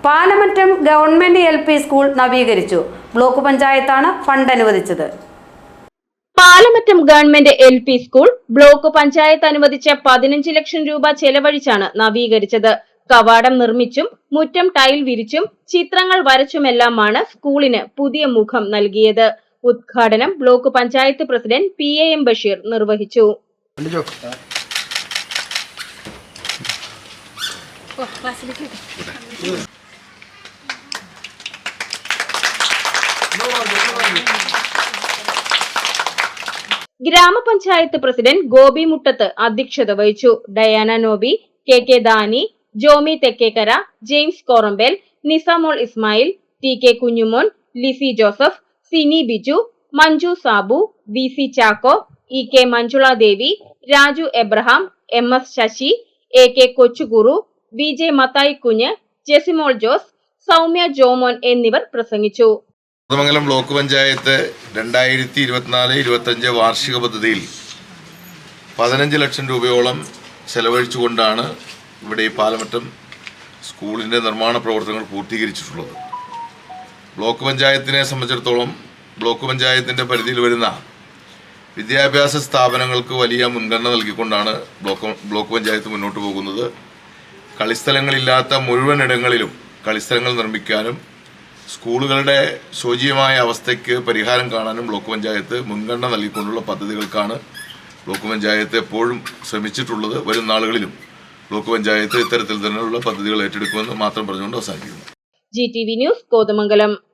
Palamattam government LP school നവീകരിച്ചു. Block പഞ്ചായത്താണ് fund അനുവദിച്ചത്. Palamattam government LP school block panchayat അനുവദിച്ച 15 ലക്ഷം രൂപ ചെലവഴിച്ചാണ് നവീകരിച്ചത്. കവാടം നിർമ്മിച്ചും മുറ്റം ടൈൽ വിരിച്ചും ചിത്രങ്ങൾ വരച്ചുമെല്ലാമാണ് സ്കൂളിന് പുതിയ മുഖം നൽകിയത്. ഉദ്ഘാടനം block panchayat president PAM Basheer നിർവഹിച്ചു. ഗ്രാമപഞ്ചായത്ത് പ്രസിഡന്റ് ഗോപി മുട്ടത്ത് അധ്യക്ഷത വഹിച്ചു. Diana Nobi, KK Dani, Jomi Thekkekkara, James Korambel, Nisamol Ismail, TK Kunjumon, Lissy Joseph, Sini Biju, Manju Sabu, VC Chacko, EK Manjula Devi, Raju Abraham, MS Sasi, AK Kochukuru, VJ Mathai Kunju, Jessymol Jose, Soumya Jomon എന്നിവർ പ്രസംഗിച്ചു. കോതമംഗലം ബ്ലോക്ക് പഞ്ചായത്ത് 2024-25 വാർഷിക പദ്ധതിയിൽ 15 ലക്ഷം രൂപയോളം ചെലവഴിച്ചുകൊണ്ടാണ് ഇവിടെ ഈ പാലമറ്റം സ്കൂളിൻ്റെ നിർമ്മാണ പ്രവർത്തനങ്ങൾ പൂർത്തീകരിച്ചിട്ടുള്ളത്. ബ്ലോക്ക് പഞ്ചായത്തിനെ സംബന്ധിച്ചിടത്തോളം ബ്ലോക്ക് പഞ്ചായത്തിൻ്റെ പരിധിയിൽ വരുന്ന വിദ്യാഭ്യാസ സ്ഥാപനങ്ങൾക്ക് വലിയ മുൻഗണന നൽകിക്കൊണ്ടാണ് ബ്ലോക്ക് പഞ്ചായത്ത് മുന്നോട്ട് പോകുന്നത്. കളിസ്ഥലങ്ങളില്ലാത്ത മുഴുവൻ ഇടങ്ങളിലും കളിസ്ഥലങ്ങൾ നിർമ്മിക്കാനും സ്കൂളുകളുടെ ശോചനീയമായ അവസ്ഥയ്ക്ക് പരിഹാരം കാണാനും ബ്ലോക്ക് പഞ്ചായത്ത് മുൻഗണന നൽകിക്കൊണ്ടുള്ള പദ്ധതികൾക്കാണ് ബ്ലോക്ക് പഞ്ചായത്ത് എപ്പോഴും ശ്രമിച്ചിട്ടുള്ളത്. വരും നാളുകളിലും ബ്ലോക്ക് പഞ്ചായത്ത് ഇത്തരത്തിൽ തന്നെയുള്ള പദ്ധതികൾ ഏറ്റെടുക്കുമെന്ന് മാത്രം പറഞ്ഞുകൊണ്ട് അവസാനിക്കുന്നു. GTV news Kothamangalam.